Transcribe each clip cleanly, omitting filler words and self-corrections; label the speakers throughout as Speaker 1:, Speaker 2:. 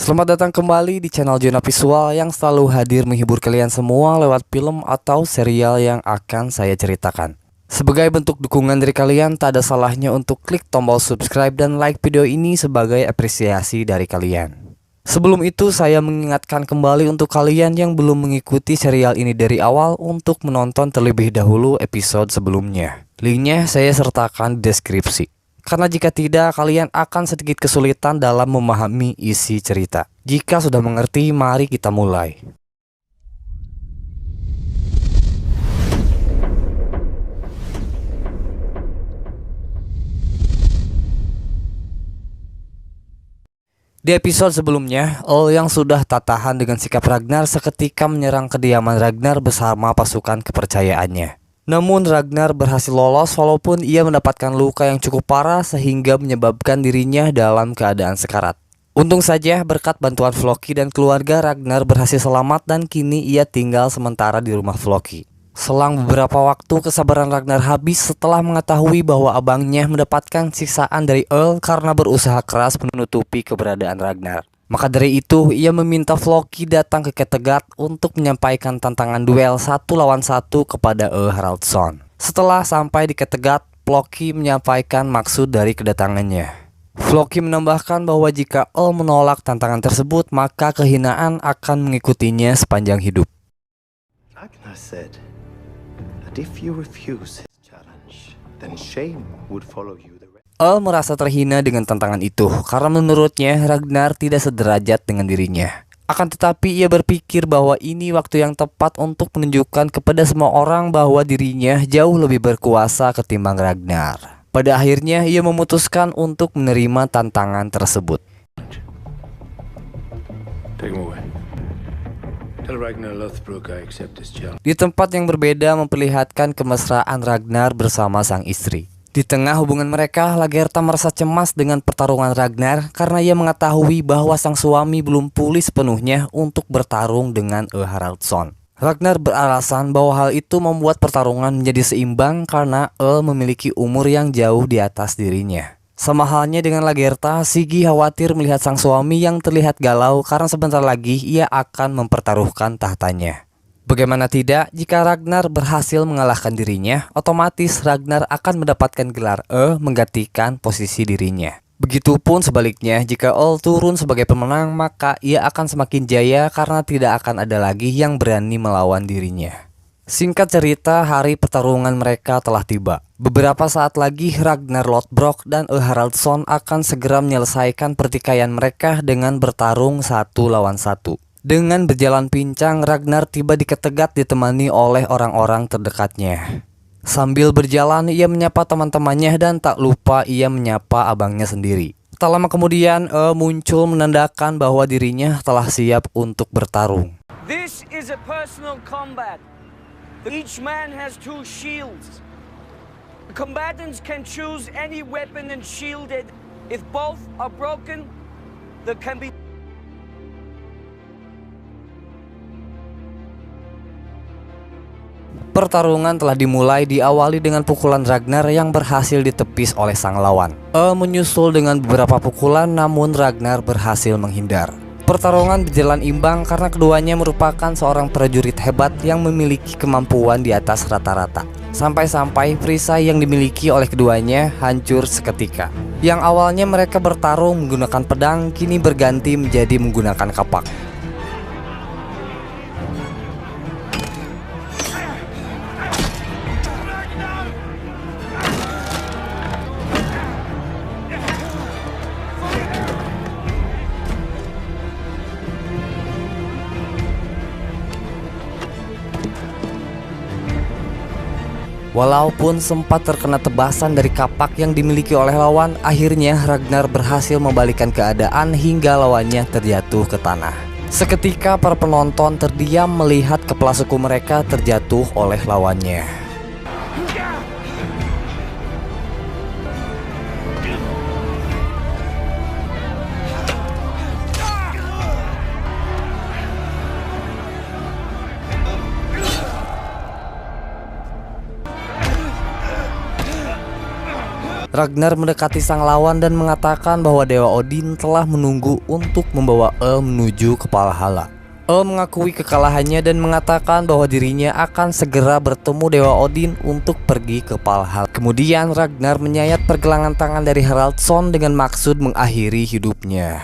Speaker 1: Selamat datang kembali di channel Zona Visual yang selalu hadir menghibur kalian semua lewat film atau serial yang akan saya ceritakan. Sebagai bentuk dukungan dari kalian, tak ada salahnya untuk klik tombol subscribe dan like video ini sebagai apresiasi dari kalian. Sebelum itu, saya mengingatkan kembali untuk kalian yang belum mengikuti serial ini dari awal untuk menonton terlebih dahulu episode sebelumnya. Linknya saya sertakan di deskripsi. Karena jika tidak, kalian akan sedikit kesulitan dalam memahami isi cerita. Jika sudah mengerti, mari kita mulai. Di episode sebelumnya, Earl yang sudah tak tahan dengan sikap Ragnar seketika menyerang kediaman Ragnar bersama pasukan kepercayaannya. Namun Ragnar berhasil lolos walaupun ia mendapatkan luka yang cukup parah sehingga menyebabkan dirinya dalam keadaan sekarat. Untung saja berkat bantuan Floki dan keluarga, Ragnar berhasil selamat dan kini ia tinggal sementara di rumah Floki. Selang beberapa waktu, kesabaran Ragnar habis setelah mengetahui bahwa abangnya mendapatkan siksaan dari Earl karena berusaha keras menutupi keberadaan Ragnar. Maka dari itu, ia meminta Floki datang ke Kattegat untuk menyampaikan tantangan duel 1 lawan 1 kepada Earl Haraldsson. Setelah sampai di Kattegat, Floki menyampaikan maksud dari kedatangannya. Floki menambahkan bahwa jika Earl menolak tantangan tersebut, maka kehinaan akan mengikutinya sepanjang hidup.
Speaker 2: Ragnar said that if you refuse his challenge, then shame would follow you.
Speaker 1: Earl merasa terhina dengan tantangan itu karena menurutnya Ragnar tidak sederajat dengan dirinya. Akan tetapi ia berpikir bahwa ini waktu yang tepat untuk menunjukkan kepada semua orang bahwa dirinya jauh lebih berkuasa ketimbang Ragnar. Pada akhirnya ia memutuskan untuk menerima tantangan tersebut. Di tempat yang berbeda memperlihatkan kemesraan Ragnar bersama sang istri. Di tengah hubungan mereka, Lagertha merasa cemas dengan pertarungan Ragnar karena ia mengetahui bahwa sang suami belum pulih sepenuhnya untuk bertarung dengan Earl Haraldsson. Ragnar beralasan bahwa hal itu membuat pertarungan menjadi seimbang karena Earl memiliki umur yang jauh di atas dirinya. Sama halnya dengan Lagertha, Siggy khawatir melihat sang suami yang terlihat galau karena sebentar lagi ia akan mempertaruhkan tahtanya. Bagaimana tidak, jika Ragnar berhasil mengalahkan dirinya, otomatis Ragnar akan mendapatkan gelar Earl menggantikan posisi dirinya. Begitupun sebaliknya, jika Earl turun sebagai pemenang, maka ia akan semakin jaya karena tidak akan ada lagi yang berani melawan dirinya. Singkat cerita, hari pertarungan mereka telah tiba. Beberapa saat lagi, Ragnar Lothbrok dan Earl Haraldsson akan segera menyelesaikan pertikaian mereka dengan bertarung 1 lawan 1. Dengan berjalan pincang, Ragnar tiba di Kattegat ditemani oleh orang-orang terdekatnya. Sambil berjalan, ia menyapa teman-temannya dan tak lupa ia menyapa abangnya sendiri. Tak lama kemudian, muncul menandakan bahwa dirinya telah siap untuk bertarung.
Speaker 3: This is a personal combat. Each man has 2 shields. The combatants can choose any weapon and shield it. If both are broken, there can be
Speaker 1: Pertarungan telah dimulai, diawali dengan pukulan Ragnar yang berhasil ditepis oleh sang lawan. Menyusul dengan beberapa pukulan, namun Ragnar berhasil menghindar. Pertarungan berjalan imbang karena keduanya merupakan seorang prajurit hebat yang memiliki kemampuan di atas rata-rata. Sampai-sampai perisai yang dimiliki oleh keduanya hancur seketika. Yang awalnya mereka bertarung menggunakan pedang, kini berganti menjadi menggunakan kapak. Walaupun sempat terkena tebasan dari kapak yang dimiliki oleh lawan, akhirnya Ragnar berhasil membalikkan keadaan hingga lawannya terjatuh ke tanah. Seketika para penonton terdiam melihat kepala suku mereka terjatuh oleh lawannya. Ragnar mendekati sang lawan dan mengatakan bahwa Dewa Odin telah menunggu untuk membawa menuju ke Valhalla. Mengakui kekalahannya dan mengatakan bahwa dirinya akan segera bertemu Dewa Odin untuk pergi ke Valhalla. Kemudian Ragnar menyayat pergelangan tangan dari Haraldsson dengan maksud mengakhiri hidupnya.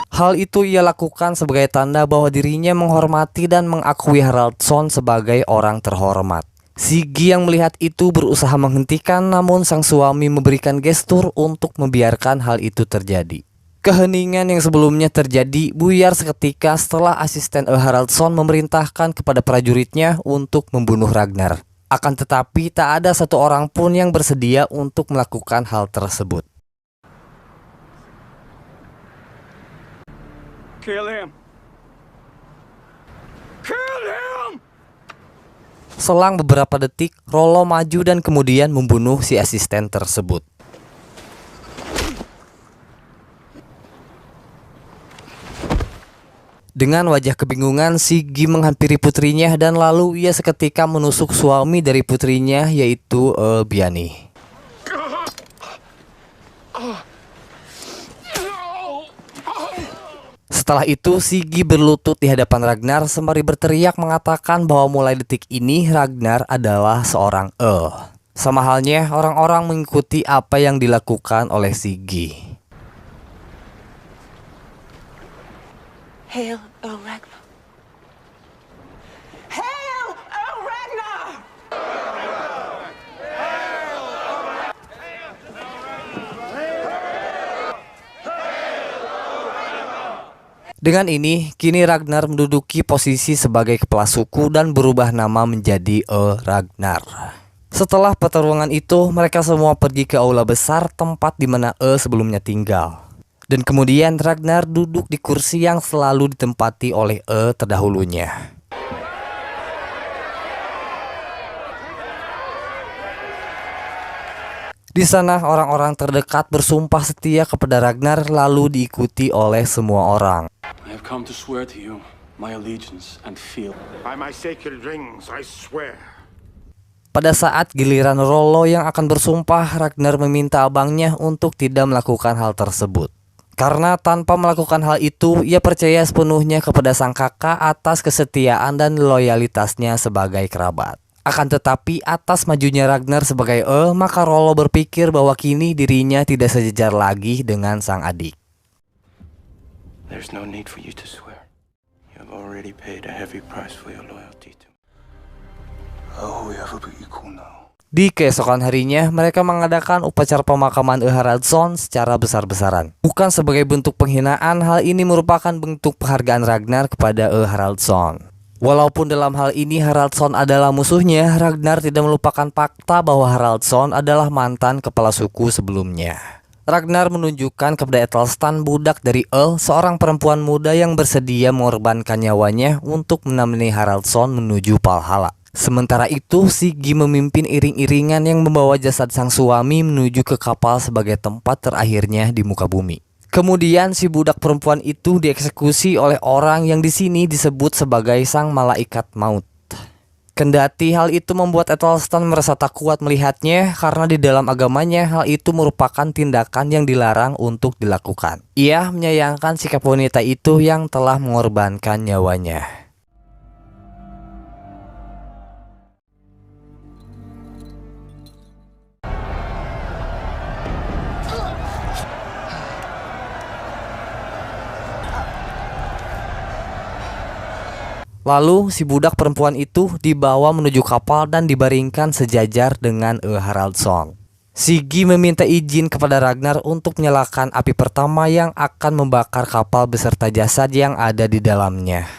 Speaker 1: Hal itu ia lakukan sebagai tanda bahwa dirinya menghormati dan mengakui Haraldsson sebagai orang terhormat. Siggy yang melihat itu berusaha menghentikan, namun sang suami memberikan gestur untuk membiarkan hal itu terjadi. Keheningan yang sebelumnya terjadi buyar seketika setelah asisten Haraldsson memerintahkan kepada prajuritnya untuk membunuh Ragnar. Akan tetapi tak ada satu orang pun yang bersedia untuk melakukan hal tersebut.
Speaker 3: Kill him! Kill him!
Speaker 1: Selang beberapa detik, Rollo maju dan kemudian membunuh si asisten tersebut. Dengan wajah kebingungan, Siggy menghampiri putrinya dan lalu ia seketika menusuk suami dari putrinya, yaitu Bjarni. Setelah itu, Siggy berlutut di hadapan Ragnar sembari berteriak mengatakan bahwa mulai detik ini Ragnar adalah seorang Sama halnya orang-orang mengikuti apa yang dilakukan oleh Siggy.
Speaker 4: Hail, O Ragnar. Hail, O Ragnar!
Speaker 1: Dengan ini, kini Ragnar menduduki posisi sebagai kepala suku dan berubah nama menjadi Ragnar. Setelah pertarungan itu, mereka semua pergi ke aula besar tempat di mana sebelumnya tinggal. Dan kemudian Ragnar duduk di kursi yang selalu ditempati oleh terdahulunya. Di sana orang-orang terdekat bersumpah setia kepada Ragnar lalu diikuti oleh semua orang.
Speaker 5: I have come to swear to you my allegiance and feel.
Speaker 6: By my sacred rings, I swear.
Speaker 1: Pada saat giliran Rollo yang akan bersumpah, Ragnar meminta abangnya untuk tidak melakukan hal tersebut. Karena tanpa melakukan hal itu, ia percaya sepenuhnya kepada sang kakak atas kesetiaan dan loyalitasnya sebagai kerabat. Akan tetapi atas majunya Ragnar sebagai maka Rollo berpikir bahwa kini dirinya tidak sejajar lagi dengan sang adik.
Speaker 5: There's no need for you to swear. You have already paid a heavy price for your loyalty to me. Oh, we have to be equal now.
Speaker 1: Di keesokan harinya, mereka mengadakan upacara pemakaman Haraldsson secara besar-besaran. Bukan sebagai bentuk penghinaan, hal ini merupakan bentuk penghargaan Ragnar kepada Haraldsson. Walaupun dalam hal ini Haraldsson adalah musuhnya, Ragnar tidak melupakan fakta bahwa Haraldsson adalah mantan kepala suku sebelumnya. Ragnar menunjukkan kepada Ethelstan, budak dari seorang perempuan muda yang bersedia mengorbankan nyawanya untuk menemani Haraldsson menuju Valhalla. Sementara itu, Siggy memimpin iring-iringan yang membawa jasad sang suami menuju ke kapal sebagai tempat terakhirnya di muka bumi. Kemudian si budak perempuan itu dieksekusi oleh orang yang di sini disebut sebagai sang malaikat maut. Kendati hal itu membuat Ethelstan merasa tak kuat melihatnya karena di dalam agamanya hal itu merupakan tindakan yang dilarang untuk dilakukan. Ia menyayangkan sikap wanita itu yang telah mengorbankan nyawanya. Lalu si budak perempuan itu dibawa menuju kapal dan dibaringkan sejajar dengan Haraldsson. Siggy meminta izin kepada Ragnar untuk menyalakan api pertama yang akan membakar kapal beserta jasad yang ada di dalamnya.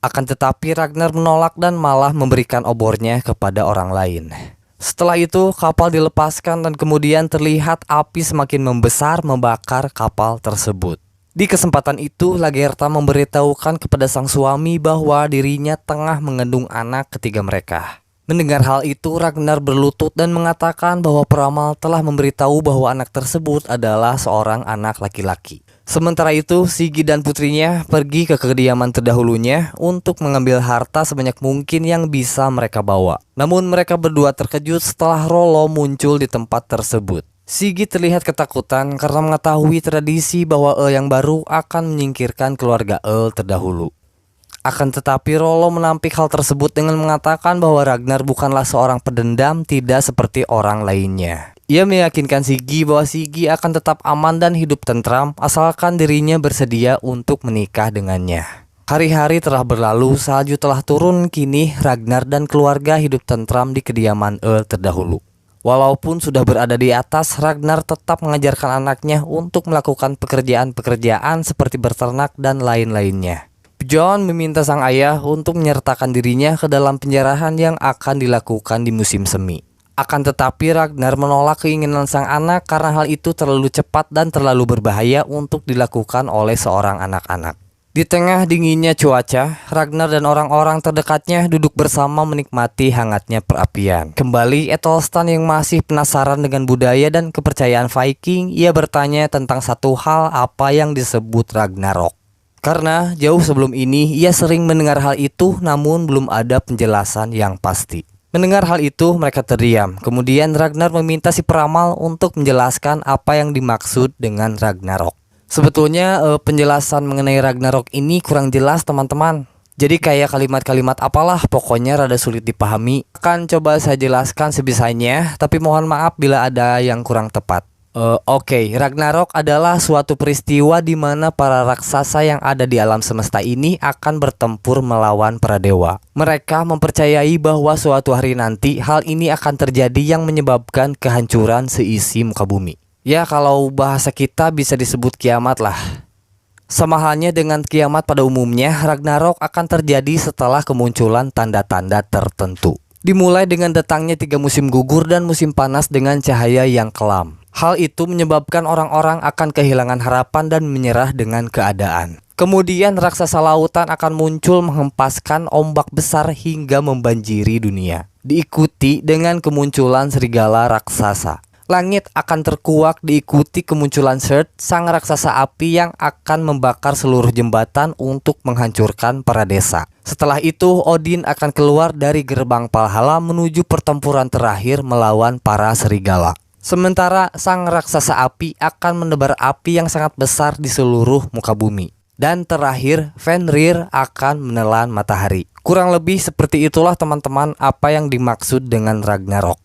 Speaker 1: Akan tetapi Ragnar menolak dan malah memberikan obornya kepada orang lain. Setelah itu kapal dilepaskan dan kemudian terlihat api semakin membesar membakar kapal tersebut. Di kesempatan itu, Lagertha memberitahukan kepada sang suami bahwa dirinya tengah mengandung anak ketiga mereka. Mendengar hal itu, Ragnar berlutut dan mengatakan bahwa peramal telah memberitahu bahwa anak tersebut adalah seorang anak laki-laki. Sementara itu, Sigi dan putrinya pergi ke kediaman terdahulunya untuk mengambil harta sebanyak mungkin yang bisa mereka bawa. Namun mereka berdua terkejut setelah Rollo muncul di tempat tersebut. Sigi terlihat ketakutan karena mengetahui tradisi bahwa yang baru akan menyingkirkan keluarga terdahulu. Akan tetapi Rollo menampik hal tersebut dengan mengatakan bahwa Ragnar bukanlah seorang pendendam, tidak seperti orang lainnya. Ia meyakinkan Sigi bahwa Sigi akan tetap aman dan hidup tentram asalkan dirinya bersedia untuk menikah dengannya. Hari-hari telah berlalu, salju telah turun, kini Ragnar dan keluarga hidup tentram di kediaman terdahulu. Walaupun sudah berada di atas, Ragnar tetap mengajarkan anaknya untuk melakukan pekerjaan-pekerjaan seperti berternak dan lain-lainnya. John meminta sang ayah untuk menyertakan dirinya ke dalam penjarahan yang akan dilakukan di musim semi. Akan tetapi Ragnar menolak keinginan sang anak karena hal itu terlalu cepat dan terlalu berbahaya untuk dilakukan oleh seorang anak-anak. Di tengah dinginnya cuaca, Ragnar dan orang-orang terdekatnya duduk bersama menikmati hangatnya perapian. Kembali Ethelstan yang masih penasaran dengan budaya dan kepercayaan Viking, ia bertanya tentang satu hal, apa yang disebut Ragnarok. Karena jauh sebelum ini ia sering mendengar hal itu, namun belum ada penjelasan yang pasti. Mendengar hal itu mereka terdiam. Kemudian Ragnar meminta si peramal untuk menjelaskan apa yang dimaksud dengan Ragnarok. Sebetulnya penjelasan mengenai Ragnarok ini kurang jelas teman-teman. Jadi kayak kalimat-kalimat apalah, pokoknya rada sulit dipahami. Akan coba saya jelaskan sebisanya, tapi mohon maaf bila ada yang kurang tepat. Oke, Ragnarok adalah suatu peristiwa di mana para raksasa yang ada di alam semesta ini akan bertempur melawan para dewa. Mereka mempercayai bahwa suatu hari nanti hal ini akan terjadi yang menyebabkan kehancuran seisi muka bumi. Ya, kalau bahasa kita bisa disebut kiamat lah. Sama halnya dengan kiamat pada umumnya, Ragnarok akan terjadi setelah kemunculan tanda-tanda tertentu. Dimulai dengan datangnya 3 musim gugur dan musim panas dengan cahaya yang kelam. Hal itu menyebabkan orang-orang akan kehilangan harapan dan menyerah dengan keadaan. Kemudian raksasa lautan akan muncul menghempaskan ombak besar hingga membanjiri dunia. Diikuti dengan kemunculan serigala raksasa. Langit akan terkuak diikuti kemunculan Surt, sang raksasa api yang akan membakar seluruh jembatan untuk menghancurkan para desa. Setelah itu Odin akan keluar dari gerbang Valhalla menuju pertempuran terakhir melawan para serigala. Sementara sang raksasa api akan menebar api yang sangat besar di seluruh muka bumi. Dan terakhir Fenrir akan menelan matahari. Kurang lebih seperti itulah teman-teman apa yang dimaksud dengan Ragnarok.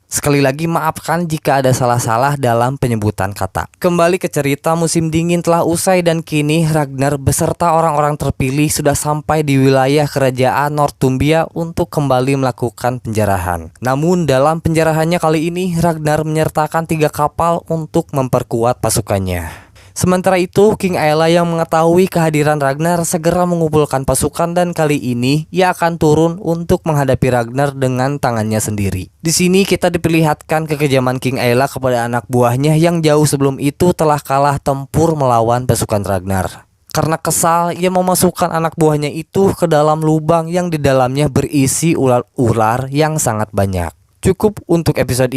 Speaker 1: Sekali lagi maafkan jika ada salah-salah dalam penyebutan kata. Kembali ke cerita, musim dingin telah usai dan kini Ragnar beserta orang-orang terpilih sudah sampai di wilayah kerajaan Northumbria untuk kembali melakukan penjarahan. Namun dalam penjarahannya kali ini Ragnar menyertakan 3 kapal untuk memperkuat pasukannya. Sementara itu, King Aela yang mengetahui kehadiran Ragnar segera mengumpulkan pasukan dan kali ini ia akan turun untuk menghadapi Ragnar dengan tangannya sendiri. Di sini kita diperlihatkan kekejaman King Aela kepada anak buahnya yang jauh sebelum itu telah kalah tempur melawan pasukan Ragnar. Karena kesal, ia memasukkan anak buahnya itu ke dalam lubang yang di dalamnya berisi ular-ular yang sangat banyak. Cukup untuk episode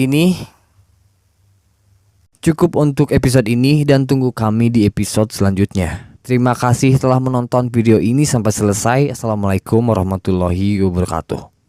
Speaker 1: ini dan tunggu kami di episode selanjutnya. Terima kasih telah menonton video ini sampai selesai. Assalamualaikum warahmatullahi wabarakatuh.